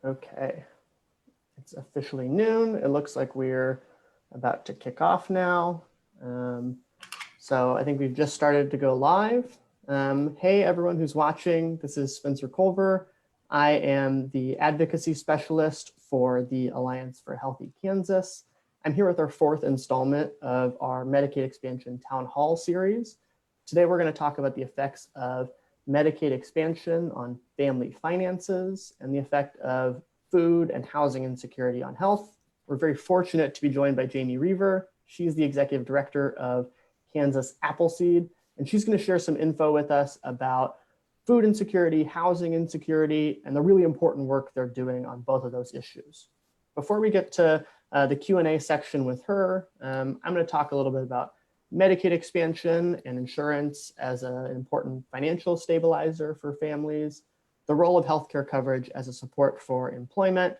Okay, it's officially noon. It looks like we're about to kick off now. So I think we've just started to go live. Hey, everyone who's watching, this is Spencer Culver. I am the advocacy specialist for the Alliance for Healthy Kansas. I'm here with our fourth installment of our Medicaid expansion town hall series. Today, we're going to talk about the effects of Medicaid expansion on family finances and the effect of food and housing insecurity on health. We're very fortunate to be joined by Jamie Reaver. She's the executive director of Kansas Appleseed, and she's going to share some info with us about food insecurity, housing insecurity, and the really important work they're doing on both of those issues. Before we get to the Q&A section with her, I'm going to talk a little bit about Medicaid expansion and insurance as an important financial stabilizer for families, the role of healthcare coverage as a support for employment,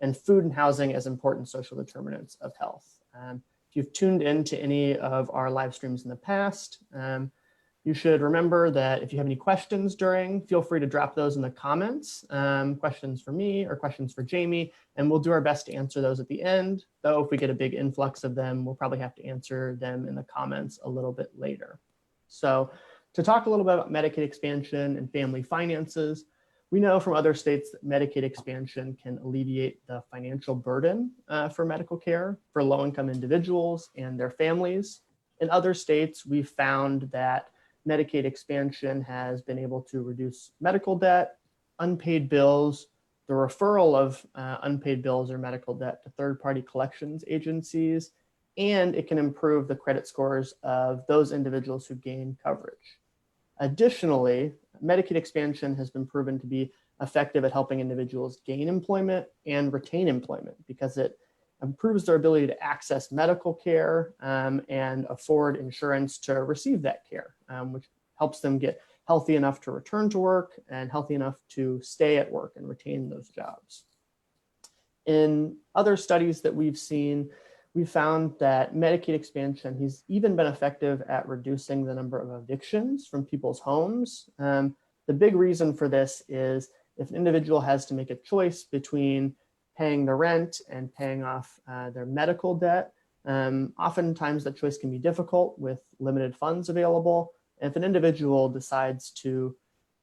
and food and housing as important social determinants of health. If you've tuned into any of our live streams in the past, you should remember that if you have any questions during, feel free to drop those in the comments, questions for me or questions for Jamie, and we'll do our best to answer those at the end. Though if we get a big influx of them, we'll probably have to answer them in the comments a little bit later. So to talk a little bit about Medicaid expansion and family finances, we know from other states that Medicaid expansion can alleviate the financial burden for medical care for low-income individuals and their families. In other states, we've found that Medicaid expansion has been able to reduce medical debt, unpaid bills, the referral of unpaid bills or medical debt to third-party collections agencies, and it can improve the credit scores of those individuals who gain coverage. Additionally, Medicaid expansion has been proven to be effective at helping individuals gain employment and retain employment because it improves their ability to access medical care and afford insurance to receive that care, which helps them get healthy enough to return to work and healthy enough to stay at work and retain those jobs. In other studies that we've seen, we found that Medicaid expansion has even been effective at reducing the number of evictions from people's homes. The big reason for this is if an individual has to make a choice between paying the rent and paying off their medical debt, oftentimes that choice can be difficult with limited funds available. And if an individual decides to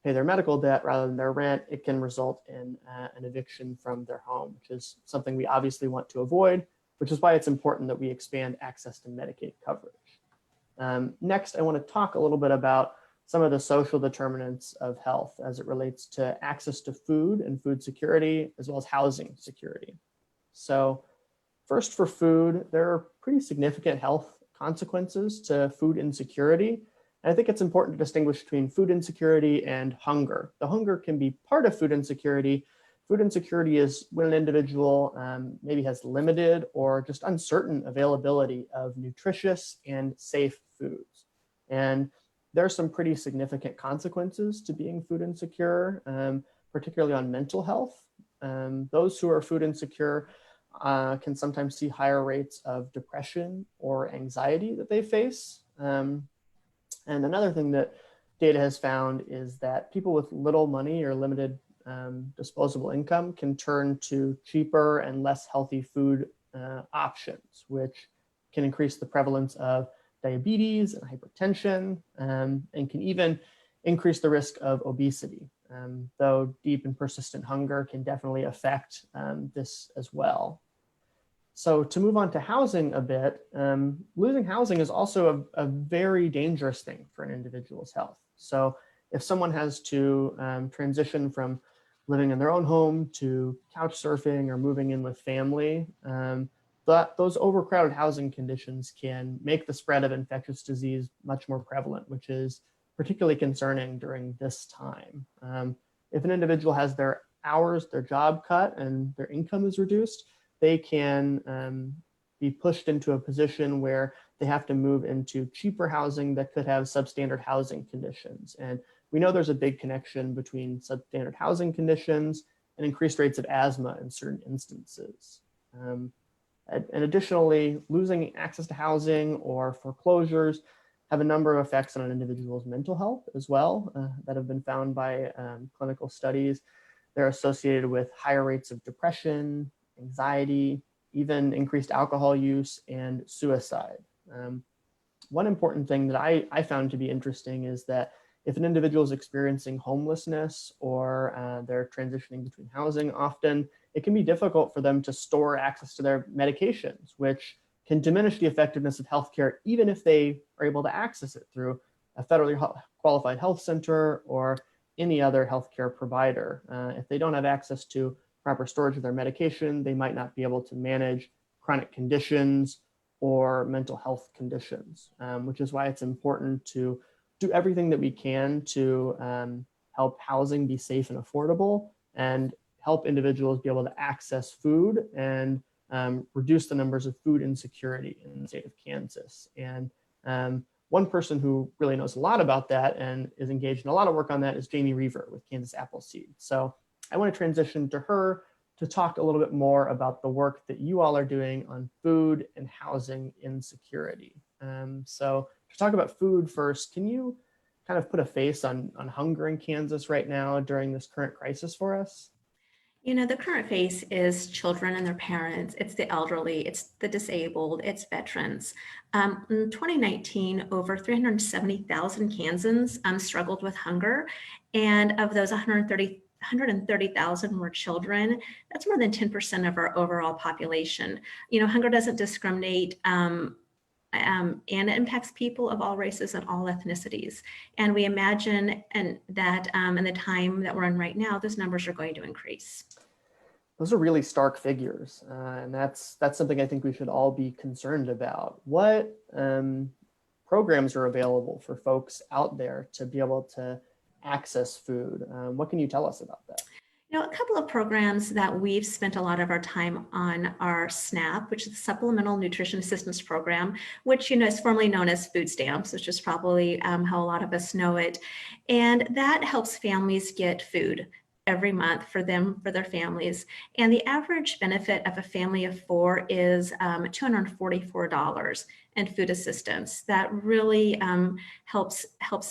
pay their medical debt rather than their rent, it can result in an eviction from their home, which is something we obviously want to avoid, which is why it's important that we expand access to Medicaid coverage. Next, I want to talk a little bit about some of the social determinants of health as it relates to access to food and food security, as well as housing security. So first, for food, there are pretty significant health consequences to food insecurity. And I think it's important to distinguish between food insecurity and hunger. The hunger can be part of food insecurity. Food insecurity is when an individual maybe has limited or just uncertain availability of nutritious and safe foods. And there are some pretty significant consequences to being food insecure, particularly on mental health. Those who are food insecure can sometimes see higher rates of depression or anxiety that they face. And another thing that data has found is that people with little money or limited disposable income can turn to cheaper and less healthy food options, which can increase the prevalence of diabetes and hypertension, and can even increase the risk of obesity, though deep and persistent hunger can definitely affect this as well. So to move on to housing a bit, losing housing is also a very dangerous thing for an individual's health. So if someone has to transition from living in their own home to couch surfing or moving in with family, but those overcrowded housing conditions can make the spread of infectious disease much more prevalent, which is particularly concerning during this time. If an individual has their hours, their job cut, and their income is reduced, they can be pushed into a position where they have to move into cheaper housing that could have substandard housing conditions. And we know there's a big connection between substandard housing conditions and increased rates of asthma in certain instances. And additionally, losing access to housing or foreclosures have a number of effects on an individual's mental health as well that have been found by clinical studies. they're associated with higher rates of depression, anxiety, even increased alcohol use and suicide. One important thing that I found to be interesting is that if an individual is experiencing homelessness or they're transitioning between housing often, it can be difficult for them to store access to their medications, which can diminish the effectiveness of healthcare, even if they are able to access it through a federally qualified health center or any other healthcare provider. If they don't have access to proper storage of their medication, they might not be able to manage chronic conditions or mental health conditions, which is why it's important to do everything that we can to help housing be safe and affordable and help individuals be able to access food and reduce the numbers of food insecurity in the state of Kansas. And one person who really knows a lot about that and is engaged in a lot of work on that is Jamie Reaver with Kansas Appleseed. So I want to transition to her to talk a little bit more about the work that you all are doing on food and housing insecurity. So to talk about food first, can you kind of put a face on hunger in Kansas right now during this current crisis for us? You know, the current face is children and their parents, it's the elderly, it's the disabled, it's veterans. In 2019, over 370,000 Kansans struggled with hunger. And of those 130,000 were children. That's more than 10% of our overall population. You know, hunger doesn't discriminate. And it impacts people of all races and all ethnicities. And we imagine that in the time that we're in right now, those numbers are going to increase. Those are really stark figures, and that's something I think we should all be concerned about. What programs are available for folks out there to be able to access food? What can you tell us about that? You know, a couple of programs that we've spent a lot of our time on are SNAP, which is the Supplemental Nutrition Assistance Program, which, you know, is formerly known as food stamps, which is probably how a lot of us know it. And that helps families get food every month for them, for their families. And the average benefit of a family of four is $244 in food assistance. That really helps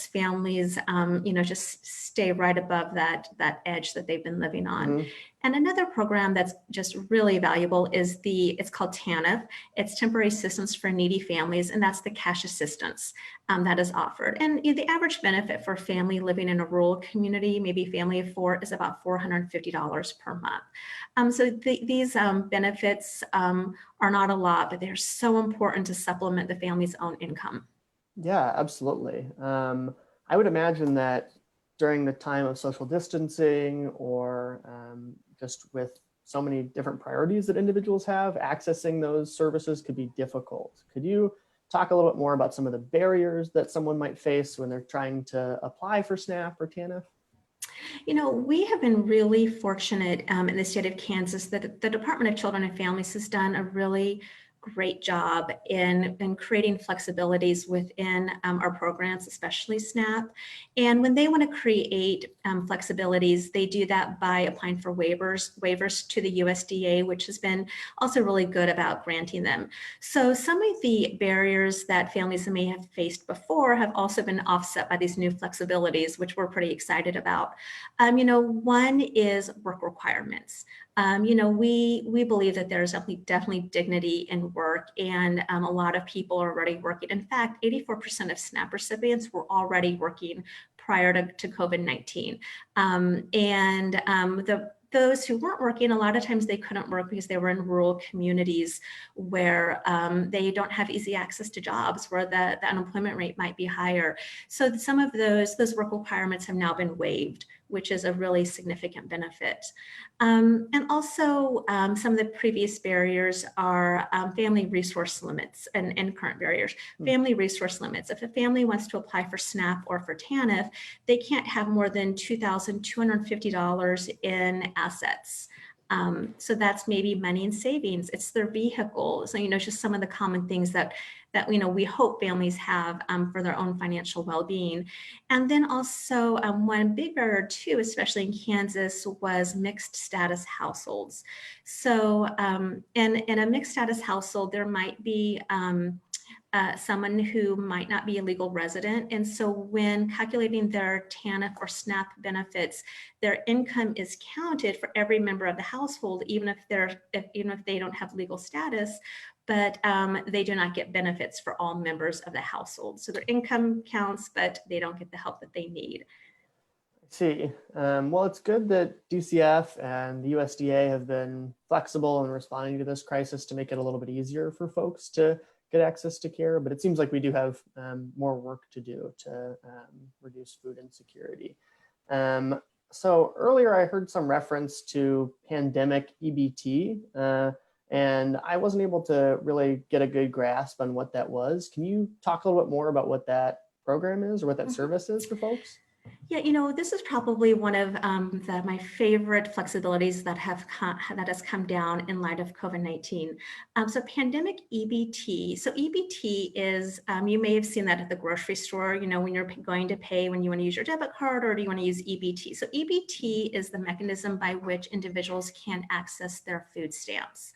families, you know, just stay right above that edge that they've been living on. Mm-hmm. And another program that's just really valuable is it's called TANF. It's Temporary Assistance for Needy Families, and that's the cash assistance that is offered. And you know, the average benefit for a family living in a rural community, maybe a family of four, is about $450 per month. So these benefits are not a lot, but they're so important to supplement the family's own income. Yeah, absolutely. I would imagine that during the time of social distancing or just with so many different priorities that individuals have, accessing those services could be difficult. Could you talk a little bit more about some of the barriers that someone might face when they're trying to apply for SNAP or TANF? You know, we have been really fortunate in the state of Kansas that the Department of Children and Families has done a really great job in creating flexibilities within our programs, especially SNAP. And when they want to create flexibilities, they do that by applying for waivers to the USDA, which has been also really good about granting them. So some of the barriers that families may have faced before have also been offset by these new flexibilities, which we're pretty excited about. You know, one is work requirements. You know, we believe that there's definitely dignity in work, and a lot of people are already working. In fact, 84% of SNAP recipients were already working prior to COVID-19. Those who weren't working, a lot of times they couldn't work because they were in rural communities where they don't have easy access to jobs, where the unemployment rate might be higher. So some of those work requirements have now been waived, which is a really significant benefit. And also some of the previous barriers are family resource limits and current barriers. Family resource limits. If a family wants to apply for SNAP or for TANF, they can't have more than $2,250 in assets. So that's maybe money in savings. It's their vehicle. So, you know, just some of the common things that you know, we hope families have for their own financial well-being. And then also one big barrier too, especially in Kansas, was mixed status households. So in a mixed status household, there might be someone who might not be a legal resident. And so when calculating their TANF or SNAP benefits, their income is counted for every member of the household, even if they don't have legal status, but they do not get benefits for all members of the household. So their income counts, but they don't get the help that they need. See, well, it's good that DCF and the USDA have been flexible in responding to this crisis to make it a little bit easier for folks to get access to care, but it seems like we do have more work to do to reduce food insecurity. So earlier I heard some reference to pandemic EBT, and I wasn't able to really get a good grasp on what that was. Can you talk a little bit more about what that program is or what that service is for folks? Yeah, this is probably one of my favorite flexibilities that has come down in light of COVID-19. So pandemic EBT. So EBT is, you may have seen that at the grocery store, when you're going to pay, when you want to use your debit card, or do you want to use EBT? So EBT is the mechanism by which individuals can access their food stamps,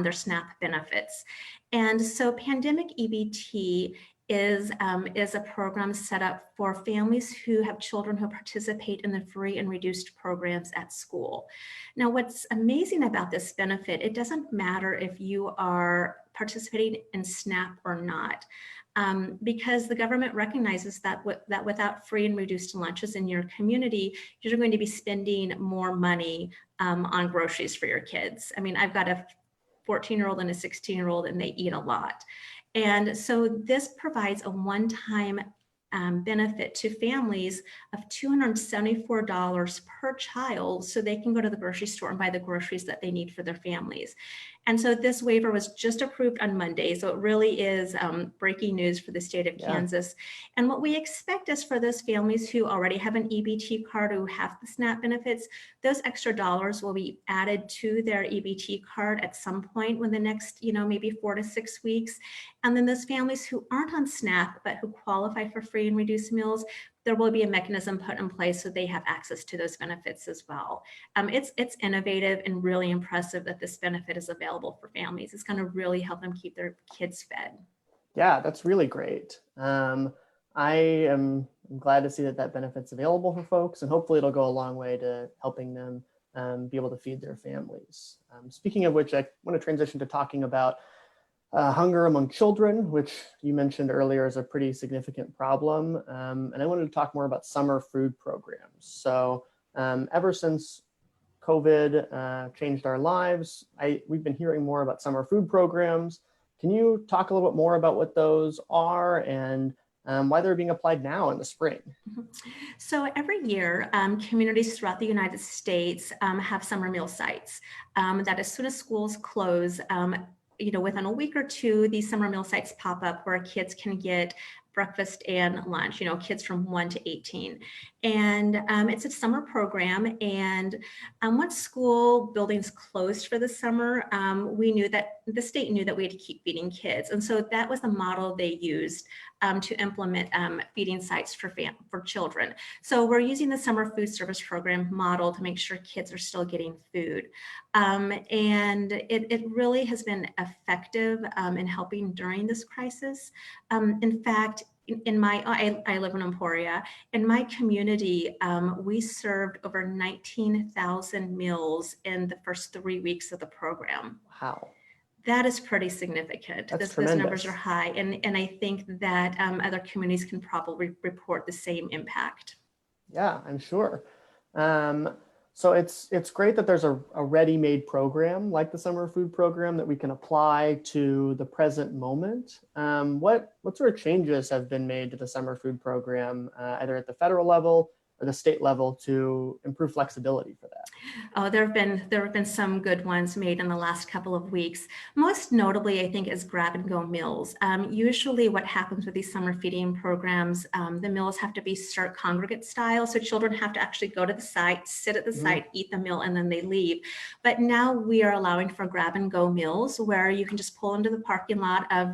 their SNAP benefits. And so pandemic EBT is a program set up for families who have children who participate in the free and reduced programs at school. Now, what's amazing about this benefit, it doesn't matter if you are participating in SNAP or not, because the government recognizes that without free and reduced lunches in your community, you're going to be spending more money on groceries for your kids. I mean, I've got a 14-year-old and a 16-year-old, and they eat a lot. And so this provides a one-time benefit to families of $274 per child, so they can go to the grocery store and buy the groceries that they need for their families. And so this waiver was just approved on Monday. So it really is breaking news for the state of Kansas. And what we expect is for those families who already have an EBT card, who have the SNAP benefits, those extra dollars will be added to their EBT card at some point in the next, maybe 4 to 6 weeks. And then those families who aren't on SNAP, but who qualify for free and reduced meals, there will be a mechanism put in place so they have access to those benefits as well. It's innovative and really impressive that this benefit is available for families. It's going to really help them keep their kids fed. Yeah, that's really great. I am glad to see that benefit's available for folks, and hopefully it'll go a long way to helping them be able to feed their families. Speaking of which, I want to transition to talking about hunger among children, which you mentioned earlier is a pretty significant problem. And I wanted to talk more about summer food programs. So ever since COVID changed our lives, we've been hearing more about summer food programs. Can you talk a little bit more about what those are and why they're being applied now in the spring? So every year, communities throughout the United States have summer meal sites that as soon as schools close, within a week or two, these summer meal sites pop up where kids can get breakfast and lunch, kids from 1 to 18. And it's a summer program. And once school buildings closed for the summer, we knew that the state knew that we had to keep feeding kids. And so that was the model they used to implement feeding sites for children. So we're using the summer food service program model to make sure kids are still getting food. And it really has been effective in helping during this crisis. In fact, I live in Emporia. In my community, we served over 19,000 meals in the first 3 weeks of the program. Wow. That is pretty significant. Those numbers are high. And I think that other communities can probably report the same impact. Yeah, I'm sure. So it's great that there's a ready-made program like the summer food program that we can apply to the present moment. What sort of changes have been made to the summer food program, either at the federal level or the state level, to improve flexibility for that? Oh, there have been some good ones made in the last couple of weeks. Most notably, I think, is grab and go meals. Usually what happens with these summer feeding programs, the meals have to be start congregate style. So children have to actually go to the site, sit at the site, eat the meal, and then they leave. But now we are allowing for grab and go meals where you can just pull into the parking lot of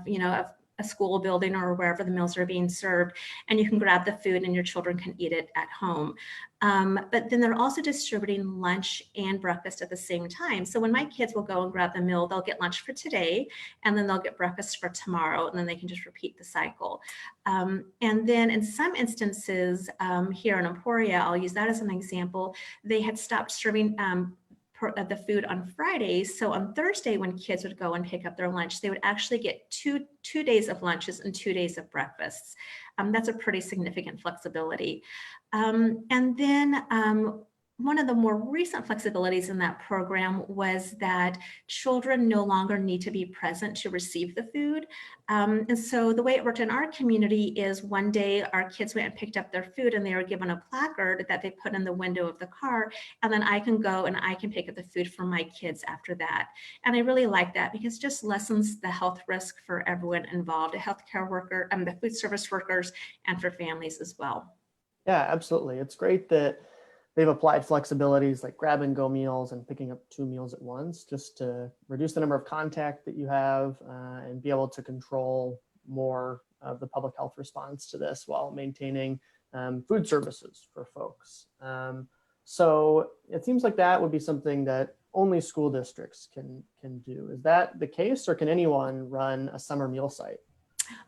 a school building or wherever the meals are being served, and you can grab the food and your children can eat it at home. But then they're also distributing lunch and breakfast at the same time. So when my kids will go and grab the meal, they'll get lunch for today, and then they'll get breakfast for tomorrow, and then they can just repeat the cycle. And then in some instances here in Emporia, I'll use that as an example, they had stopped serving the food on Fridays. So on Thursday, when kids would go and pick up their lunch, they would actually get two days of lunches and 2 days of breakfasts. That's a pretty significant flexibility. And then one of the more recent flexibilities in that program was that children no longer need to be present to receive the food. And so the way it worked in our community is one day our kids went and picked up their food, and they were given a placard that they put in the window of the car. And then I can go and I can pick up the food for my kids after that. And I really like that because it just lessens the health risk for everyone involved, the healthcare worker, the food service workers, and for families as well. Yeah, absolutely. It's great that they've applied flexibilities like grab and go meals and picking up 2 meals at once, just to reduce the number of contact that you have and be able to control more of the public health response to this while maintaining food services for folks. So it seems like that would be something that only school districts can do. Is that the case, or can anyone run a summer meal site?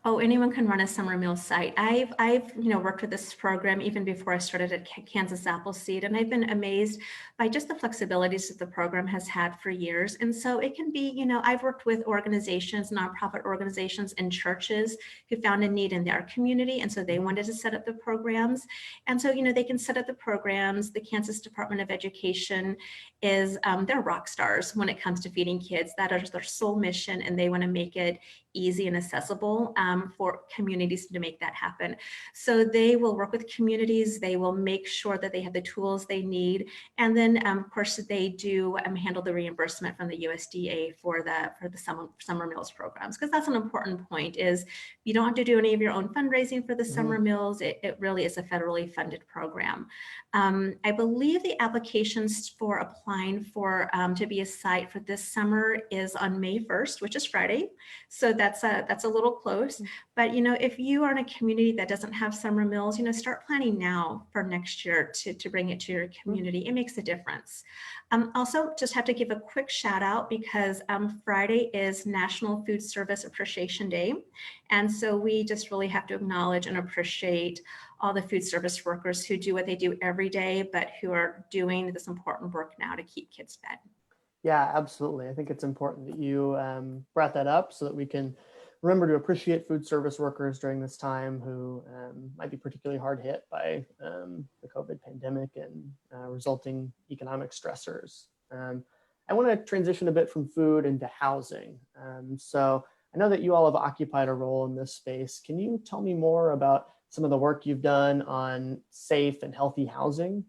Oh, anyone can run a summer meal site. I've worked with this program even before I started at Kansas Appleseed, and I've been amazed by just the flexibilities that the program has had for years. And so it can be, I've worked with organizations, nonprofit organizations, and churches who found a need in their community, and so they wanted to set up the programs. And so, they can set up the programs. The Kansas Department of Education is, they're rock stars when it comes to feeding kids. That is their sole mission, and they want to make it easy and accessible for communities to make that happen. So they will work with communities. They will make sure that they have the tools they need. And then of course they do handle the reimbursement from the USDA for the summer meals programs, because that's an important point. Is you don't have to do any of your own fundraising for the summer meals. It really is a federally funded program. I believe the applications for applying for to be a site for this summer is on May 1st, which is Friday. So that's a little close. But if you are in a community that doesn't have summer meals, start planning now for next year to bring it to your community. It makes a difference. Also, just have to give a quick shout out because Friday is National Food Service Appreciation Day. And so we just really have to acknowledge and appreciate all the food service workers who do what they do every day, but who are doing this important work now to keep kids fed. Yeah, absolutely. I think it's important that you brought that up so that we can remember to appreciate food service workers during this time who might be particularly hard hit by the COVID pandemic and resulting economic stressors. I want to transition a bit from food into housing. So I know that you all have occupied a role in this space. Can you tell me more about some of the work you've done on safe and healthy housing?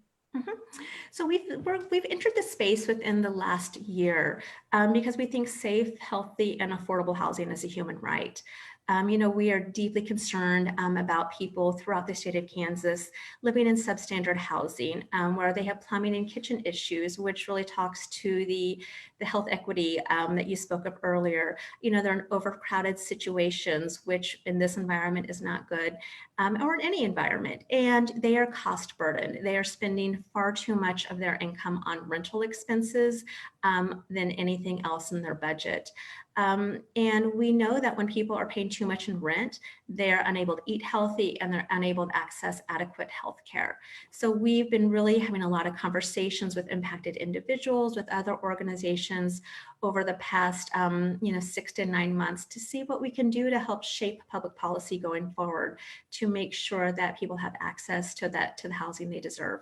So we've entered the space within the last year because we think safe, healthy, and affordable housing is a human right. We are deeply concerned about people throughout the state of Kansas living in substandard housing, where they have plumbing and kitchen issues, which really talks to the health equity that you spoke of earlier. They're in overcrowded situations, which in this environment is not good, or in any environment. And they are cost burdened. They are spending far too much of their income on rental expenses than anything else in their budget. And we know that when people are paying too much in rent, they're unable to eat healthy and they're unable to access adequate health care. So we've been really having a lot of conversations with impacted individuals, with other organizations over the past 6 to 9 months to see what we can do to help shape public policy going forward to make sure that people have access to the housing they deserve.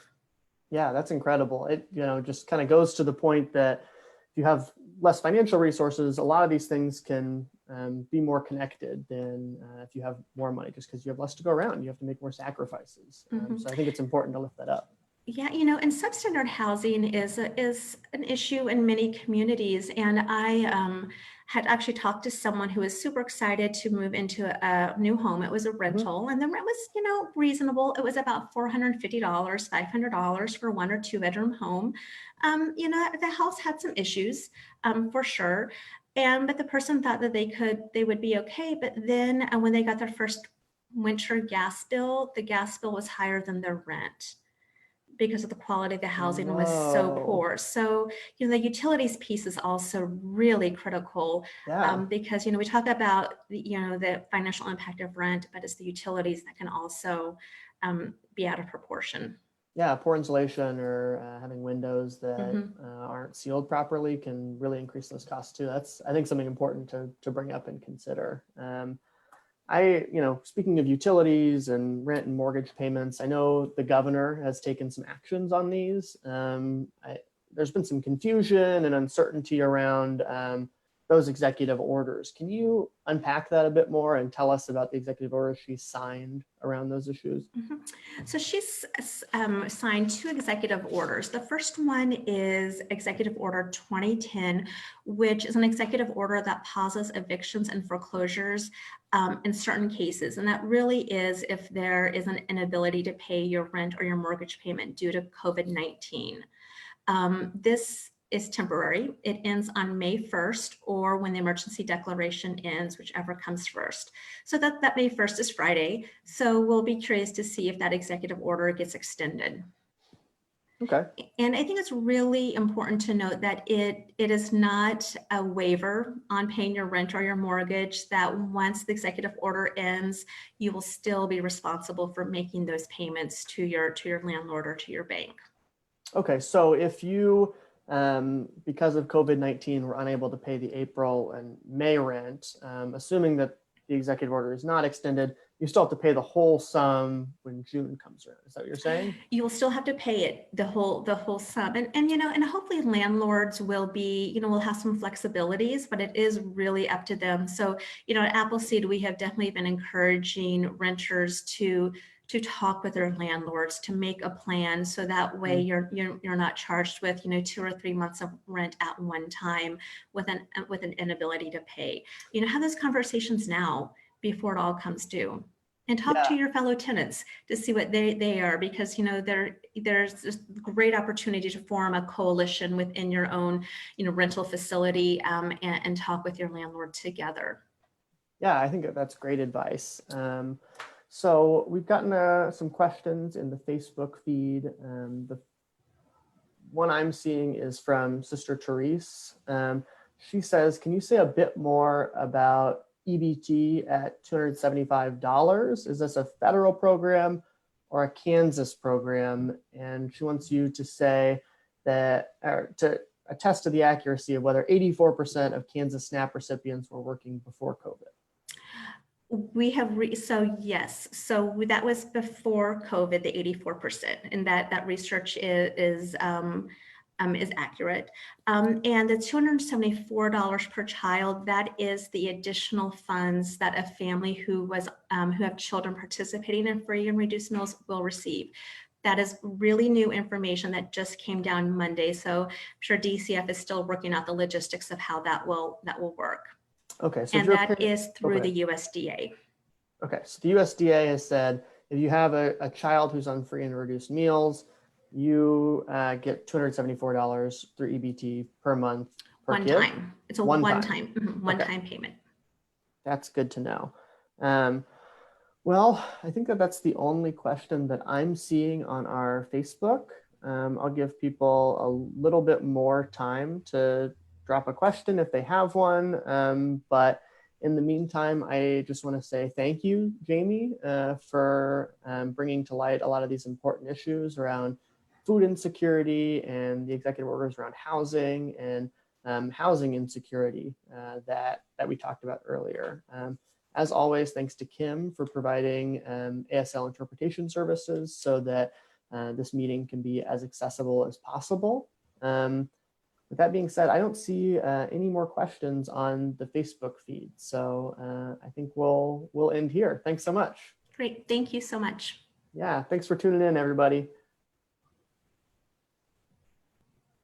Yeah, that's incredible. It just kind of goes to the point that if you have less financial resources, a lot of these things can be more connected than if you have more money, just because you have less to go around. You have to make more sacrifices. So I think it's important to lift that up. Yeah, and substandard housing is an issue in many communities. And I had actually talked to someone who was super excited to move into a new home. It was a rental, and the rent was, reasonable. It was about $450, $500 for 1 or 2 bedroom home. The house had some issues, for sure. But the person thought that they would be okay. But then when they got their first winter gas bill, the gas bill was higher than their rent. because of the quality of the housing was so Whoa. poor. So, the utilities piece is also really critical, Yeah. because, we talk about, the financial impact of rent, but it's the utilities that can also be out of proportion. Yeah, poor insulation or having windows that Mhm. aren't sealed properly can really increase those costs too. That's, I think, something important to bring up and consider. Speaking of utilities and rent and mortgage payments, I know the governor has taken some actions on these. There's been some confusion and uncertainty around those executive orders. Can you unpack that a bit more and tell us about the executive orders she signed around those issues? Mhm. So she's signed 2 executive orders. The first one is Executive Order 2010, which is an executive order that pauses evictions and foreclosures in certain cases. And that really is if there is an inability to pay your rent or your mortgage payment due to COVID-19. This is temporary. It ends on May 1st or when the emergency declaration ends, whichever comes first. So that May 1st is Friday. So we'll be curious to see if that executive order gets extended. Okay. And I think it's really important to note that it is not a waiver on paying your rent or your mortgage, that once the executive order ends, you will still be responsible for making those payments to your landlord or to your bank. Okay, so if you, because of COVID-19, were unable to pay the April and May rent, assuming that the executive order is not extended, you still have to pay the whole sum when June comes around. Is that what you're saying? You will still have to pay it, the whole sum. And hopefully landlords will will have some flexibilities, but it is really up to them. So, at Appleseed, we have definitely been encouraging renters to talk with their landlords, to make a plan, so that way you're not charged with 2 or 3 months of rent at one time with an inability to pay. Have those conversations now before it all comes due, and talk to Yeah. your fellow tenants to see what they are, because there's this great opportunity to form a coalition within your own rental facility, and talk with your landlord together. Yeah, I think that's great advice. So we've gotten some questions in the Facebook feed. The one I'm seeing is from Sister Therese. She says, can you say a bit more about EBT at $275? Is this a federal program or a Kansas program? And she wants you to say that, or to attest to the accuracy of whether 84% of Kansas SNAP recipients were working before COVID. We have so yes, so that was before COVID, the 84%, and that research is accurate. And the $274 per child, that is the additional funds that a family who have children participating in free and reduced meals will receive. That is really new information that just came down Monday. So I'm sure DCF is still working out the logistics of how that will work. Okay, so And that is through the USDA. Okay, so the USDA has said if you have a child who's on free and reduced meals, you get $274 through EBT per month per One kid. time. It's a one-time payment. That's good to know. Well, I think that's the only question that I'm seeing on our Facebook. I'll give people a little bit more time to drop a question if they have one. But in the meantime, I just want to say thank you, Jamie, for bringing to light a lot of these important issues around food insecurity and the executive orders around housing and housing insecurity that we talked about earlier. As always, thanks to Kim for providing ASL interpretation services so that this meeting can be as accessible as possible. With that being said, I don't see any more questions on the Facebook feed. So I think we'll end here. Thanks so much. Great. Thank you so much. Yeah, thanks for tuning in, everybody.